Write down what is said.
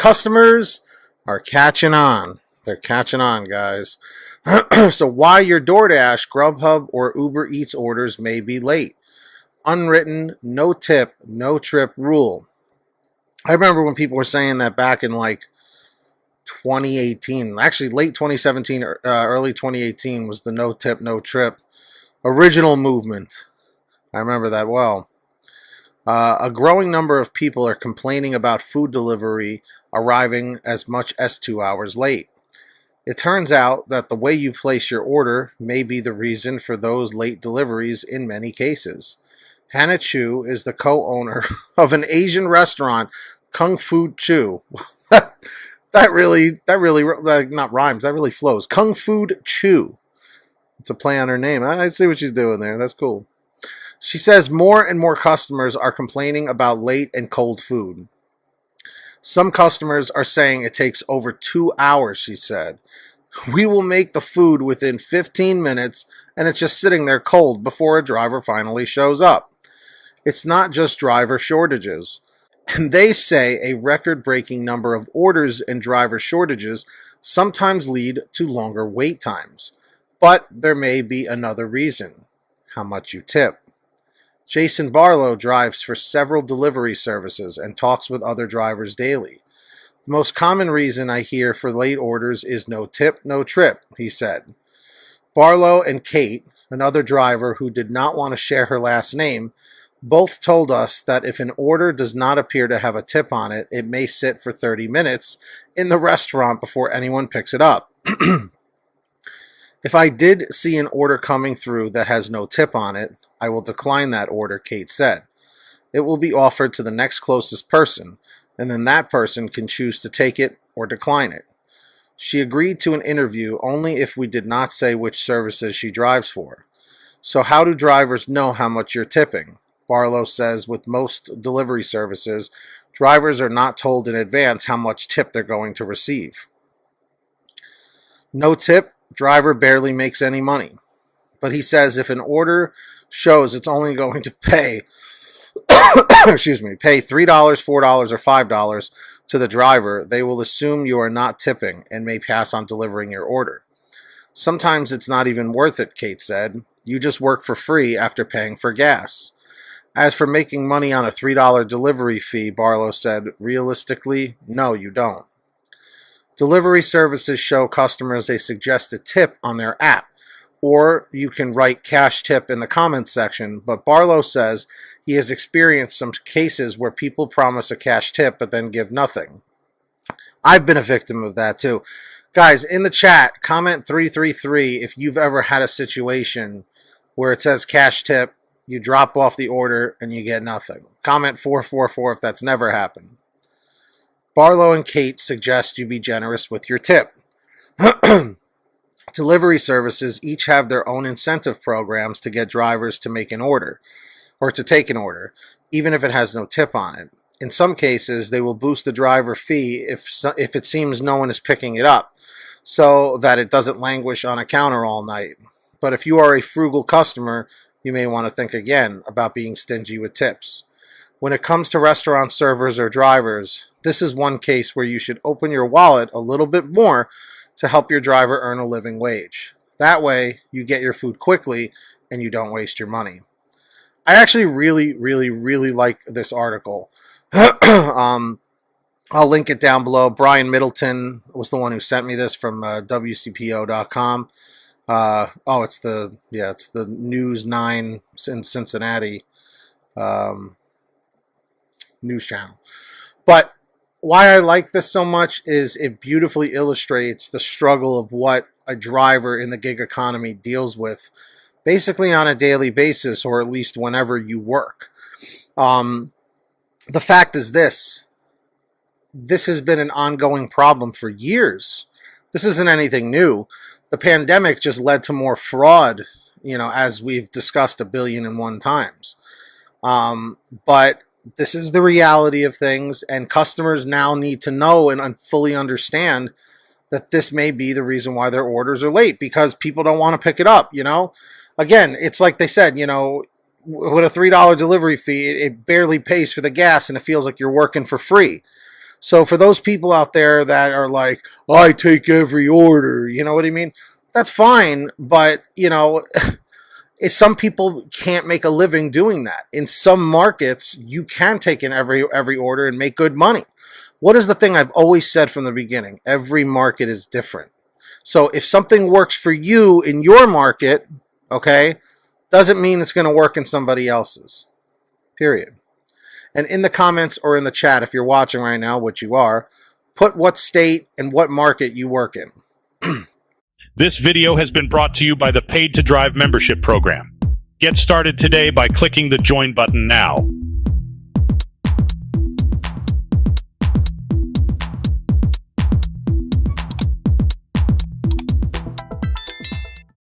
customers are catching on. They're catching on, guys. So why your DoorDash, GrubHub, or Uber Eats orders may be late. Unwritten, no tip, no trip rule. I remember when people were saying that back in like 2018, actually late 2017, early 2018 was the no tip, no trip original movement. I remember that well. A growing number of people are complaining about food delivery arriving as much as 2 hours late. It turns out that the way you place your order may be the reason for those late deliveries in many cases. Hannah Chu is the co-owner of an Asian restaurant, Kung Fu Chu. that really not rhymes. That really flows. Kung Fu Chu. It's a play on her name. I see what she's doing there. That's cool. She says more and more customers are complaining about late and cold food. Some customers are saying it takes over 2 hours, she said. We will make the food within 15 minutes and it's just sitting there cold before a driver finally shows up. It's not just driver shortages. And they say a record-breaking number of orders and driver shortages sometimes lead to longer wait times. But there may be another reason: how much you tip. Jason Barlow drives for several delivery services and talks with other drivers daily. The most common reason I hear for late orders is no tip, no trip, he said. Barlow and Kate, another driver who did not want to share her last name, both told us that if an order does not appear to have a tip on it, it may sit for 30 minutes in the restaurant before anyone picks it up. If I did see an order coming through that has no tip on it, I will decline that order, Kate said. It will be offered to the next closest person, and then that person can choose to take it or decline it. She agreed to an interview only if we did not say which services she drives for. So how do drivers know how much you're tipping? Barlow says with most delivery services, drivers are not told in advance how much tip they're going to receive. No tip, driver barely makes any money. But he says if an order shows it's only going to pay pay $3, $4, or $5 to the driver, they will assume you are not tipping and may pass on delivering your order. Sometimes it's not even worth it, Kate said. You just work for free after paying for gas. As for making money on a $3 delivery fee, Barlow said, realistically, no, you don't. Delivery services show customers a suggested tip on their app, or you can write cash tip in the comments section, but Barlow says he has experienced some cases where people promise a cash tip but then give nothing. I've been a victim of that too. Guys, in the chat, comment 333 if you've ever had a situation where it says cash tip, you drop off the order, and you get nothing. Comment 444 if that's never happened. Barlow and Kate suggest you be generous with your tip. Delivery services each have their own incentive programs to get drivers to make an order, or to take an order, even if it has no tip on it. In some cases, they will boost the driver fee if it seems no one is picking it up, so that it doesn't languish on a counter all night. But if you are a frugal customer, you may want to think again about being stingy with tips. When it comes to restaurant servers or drivers, this is one case where you should open your wallet a little bit more to help your driver earn a living wage. That way, you get your food quickly and you don't waste your money. I actually really like this article. I'll link it down below. Brian Middleton was the one who sent me this from WCPO.com. It's the News 9 in Cincinnati news channel. But why I like this so much is it beautifully illustrates the struggle of what a driver in the gig economy deals with basically on a daily basis, or at least whenever you work. The fact is this has been an ongoing problem for years. This isn't anything new. The pandemic just led to more fraud, as we've discussed 1,000,000,001 times. But this is the reality of things, and customers now need to know and fully understand that this may be the reason why their orders are late, because people don't want to pick it up, Again, it's like they said, with a $3 delivery fee, it barely pays for the gas, and it feels like you're working for free. So for those people out there that are like, I take every order, you know what I mean? That's fine, but some people can't make a living doing that. In some markets, you can take in every order and make good money. What is the thing I've always said from the beginning? Every market is different. So if something works for you in your market, okay, doesn't mean it's going to work in somebody else's. Period. And in the comments or in the chat, if you're watching right now, which you are, put what state and what market you work in. This video has been brought to you by the Paid to Drive membership program. Get started today by clicking the join button now.